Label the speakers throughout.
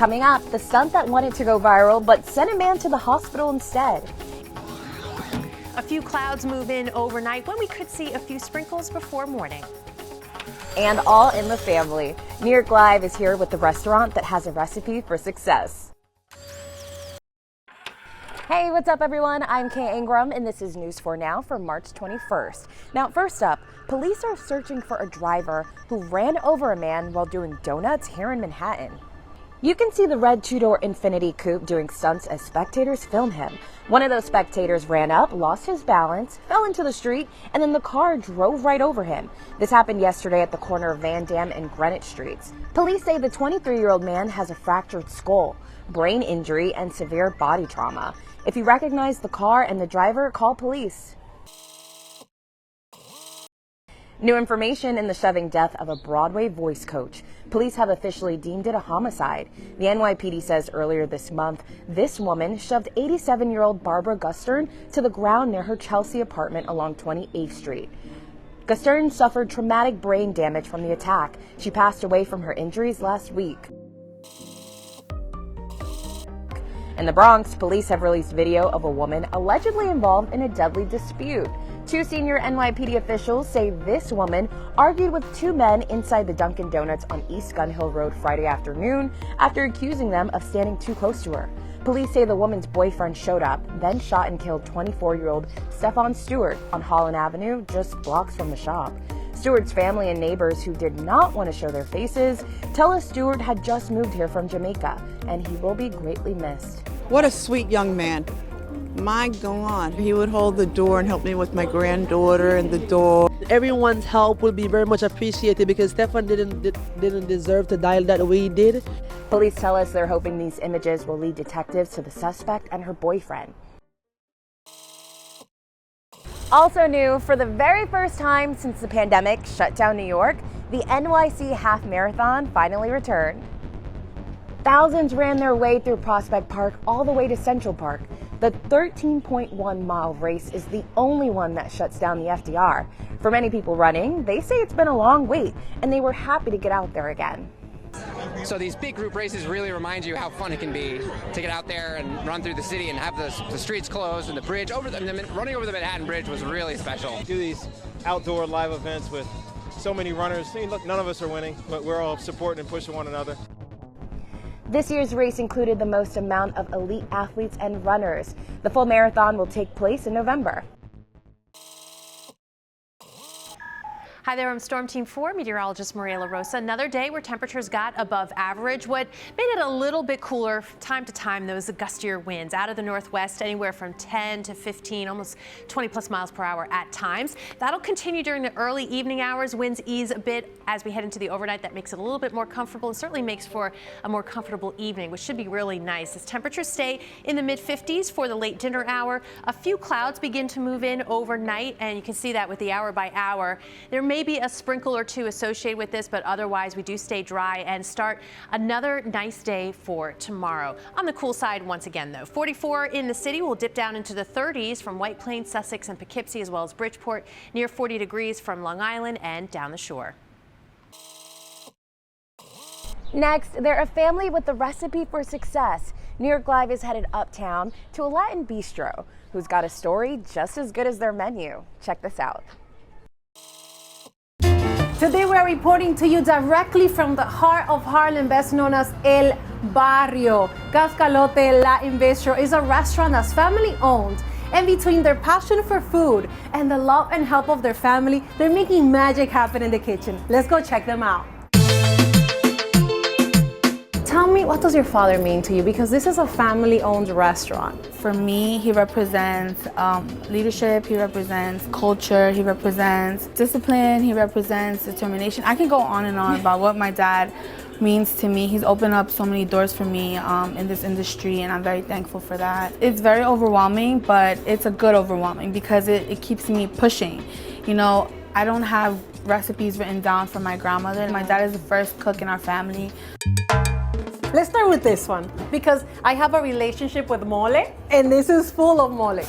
Speaker 1: Coming up, the stunt that wanted to go viral but sent a man to the hospital instead.
Speaker 2: A few clouds move in overnight when we could see a few sprinkles before morning.
Speaker 1: And all in the family. New York Live is here with the restaurant that has a recipe for success. Hey, what's up everyone? I'm Kay Ingram and this is News 4 Now for March 21st. Now first up, police are searching for a driver who ran over a man while doing donuts here in Manhattan. You can see the red two-door Infiniti coupe doing stunts as spectators film him. One of those spectators ran up, lost his balance, fell into the street, and then the car drove right over him. This happened yesterday at the corner of Van Dam and Greenwich Streets. Police say the 23-year-old man has a fractured skull, brain injury, and severe body trauma. If you recognize the car and the driver, call police. New information in the shoving death of a Broadway voice coach. Police have officially deemed it a homicide. The NYPD says earlier this month, this woman shoved 87-year-old Barbara Gustern to the ground near her Chelsea apartment along 28th Street. Gustern suffered traumatic brain damage from the attack. She passed away from her injuries last week. In the Bronx, police have released video of a woman allegedly involved in a deadly dispute. Two senior NYPD officials say this woman argued with two men inside the Dunkin' Donuts on East Gun Hill Road Friday afternoon after accusing them of standing too close to her. Police say the woman's boyfriend showed up, then shot and killed 24-year-old Stephon Stewart on Holland Avenue, just blocks from the shop. Stewart's family and neighbors who did not want to show their faces tell us Stewart had just moved here from Jamaica, and he will be greatly missed.
Speaker 3: What a sweet young man. My God, he would hold the door and help me with my granddaughter and the dog.
Speaker 4: Everyone's help will be very much appreciated because Stefan didn't deserve to die that way he did.
Speaker 1: Police tell us they're hoping these images will lead detectives to the suspect and her boyfriend. Also new, for the very first time since the pandemic shut down New York, the NYC Half Marathon finally returned. Thousands ran their way through Prospect Park all the way to Central Park. The 13.1-mile race is the only one that shuts down the FDR. For many people running, they say it's been a long wait, and they were happy to get out there again.
Speaker 5: So these big group races really remind you how fun it can be to get out there and run through the city and have the streets closed and the bridge running over the Manhattan Bridge was really special.
Speaker 6: Do these outdoor live events with so many runners. I mean, look, none of us are winning, but we're all supporting and pushing one another.
Speaker 1: This year's race included the most amount of elite athletes and runners. The full marathon will take place in November.
Speaker 2: Hi there, I'm Storm Team 4 meteorologist Maria LaRosa. Another day where temperatures got above average. What made it a little bit cooler time to time, those gustier winds out of the northwest, anywhere from 10 to 15, almost 20 plus miles per hour at times. That'll continue during the early evening hours. Winds ease a bit as we head into the overnight. That makes it a little bit more comfortable and certainly makes for a more comfortable evening, which should be really nice as temperatures stay in the mid 50s for the late dinner hour. A few clouds begin to move in overnight, and you can see that with the hour by hour. There may be a sprinkle or two associated with this, but otherwise we do stay dry and start another nice day for tomorrow. On the cool side once again though, 44 in the city. Will dip down into the 30s from White Plains, Sussex, and Poughkeepsie, as well as Bridgeport. Near 40 degrees from Long Island and down the shore.
Speaker 1: Next, they're a family with the recipe for success. New York Live is headed uptown to a Latin bistro who's got a story just as good as their menu. Check this out.
Speaker 7: Today we're reporting to you directly from the heart of Harlem, best known as El Barrio. Cascalote Latin Bistro is a restaurant that's family owned, and between their passion for food and the love and help of their family, they're making magic happen in the kitchen. Let's go check them out. Tell me, what does your father mean to you? Because this is a family-owned restaurant.
Speaker 8: For me, he represents leadership, he represents culture, he represents discipline, he represents determination. I can go on and on about what my dad means to me. He's opened up so many doors for me in this industry, and I'm very thankful for that. It's very overwhelming, but it's a good overwhelming because it keeps me pushing. You know, I don't have recipes written down from my grandmother. My dad is the first cook in our family.
Speaker 7: Let's start with this one, because I have a relationship with mole, and this is full of mole.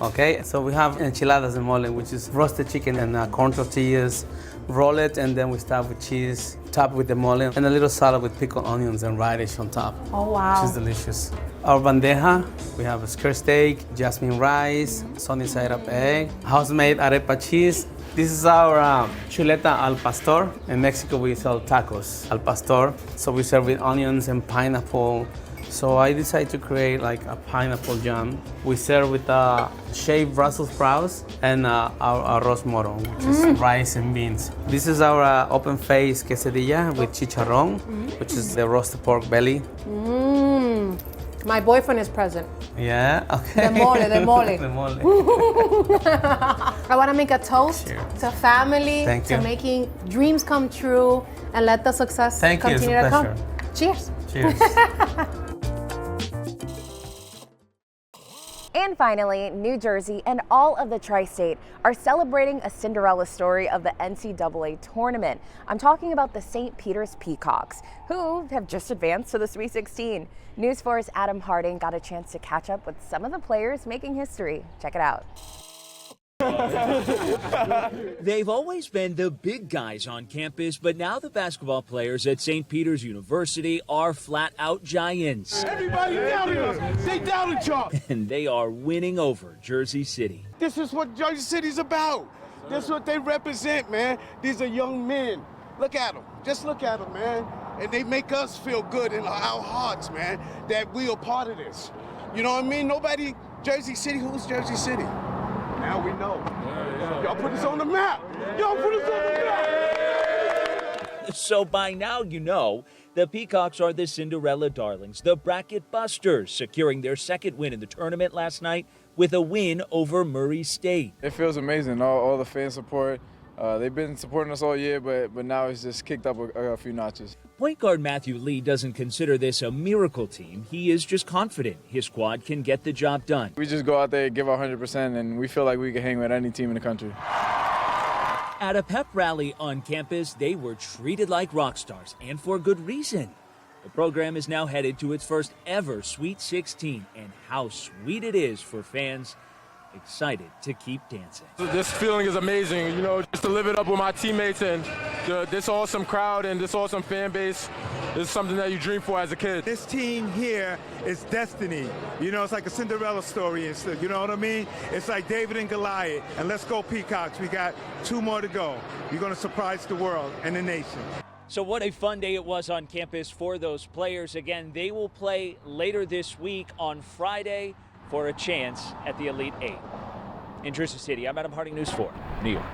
Speaker 9: Okay, so we have enchiladas and mole, which is roasted chicken and corn tortillas roll it, and then we start with cheese, top with the mole, and a little salad with pickled onions and radish on top.
Speaker 7: Oh, wow.
Speaker 9: Which is delicious. Our bandeja, we have a skirt steak, jasmine rice, sunny side up egg, house-made arepa cheese. This is our chuleta al pastor. In Mexico, we sell tacos al pastor. So we serve with onions and pineapple. So I decided to create like a pineapple jam. We serve with shaved Brussels sprouts and our arroz moro, which is rice and beans. This is our open face quesadilla with chicharrón, which is the roasted pork belly.
Speaker 7: My boyfriend is present.
Speaker 9: Yeah, okay.
Speaker 7: The mole.
Speaker 9: The mole.
Speaker 7: I want to make a toast
Speaker 9: Cheers.
Speaker 7: to family,
Speaker 9: Thank
Speaker 7: to
Speaker 9: you.
Speaker 7: making dreams come true, and let the success
Speaker 9: Thank you, it's a
Speaker 7: continue to come.
Speaker 9: pleasure.
Speaker 7: Cheers.
Speaker 9: Cheers.
Speaker 1: And finally, New Jersey and all of the tri-state are celebrating a Cinderella story of the NCAA tournament. I'm talking about the St. Peter's Peacocks, who have just advanced to the Sweet 16. News 4's Adam Harding got a chance to catch up with some of the players making history. Check it out.
Speaker 10: They've always been the big guys on campus, but now the basketball players at St. Peter's University are flat-out giants.
Speaker 11: Everybody down here, stay down and chalk.
Speaker 10: And they are winning over Jersey City.
Speaker 11: This is what Jersey City's about. This is what they represent, man. These are young men. Look at them. Just look at them, man. And they make us feel good in our hearts, man, that we are part of this. You know what I mean? Nobody, Jersey City, who's Jersey City? Now we know. Y'all put us on the map. Y'all put us on the map.
Speaker 10: So by now you know the Peacocks are the Cinderella darlings, the bracket busters, securing their second win in the tournament last night with a win over Murray State.
Speaker 12: It feels amazing, all the fan support. They've been supporting us all year, but now it's just kicked up a few notches.
Speaker 10: Point guard Matthew Lee doesn't consider this a miracle team. He is just confident his squad can get the job done.
Speaker 12: We just go out there, give our 100%, and we feel like we can hang with any team in the country.
Speaker 10: At a pep rally on campus, they were treated like rock stars, and for good reason. The program is now headed to its first ever Sweet 16, and how sweet it is for fans excited to keep dancing.
Speaker 6: This feeling is amazing, you know, just to live it up with my teammates and this awesome crowd and this awesome fan base is something that you dream for as a kid.
Speaker 11: This team here is destiny. You know, it's like a Cinderella story and stuff. You know what I mean? It's like David and Goliath. And let's go Peacocks. We got 2 more to go. You're going to surprise the world and the nation.
Speaker 10: So what a fun day it was on campus for those players. Again, they will play later this week on Friday for a chance at the Elite Eight. In Jersey City, I'm Adam Harding, News 4, New York.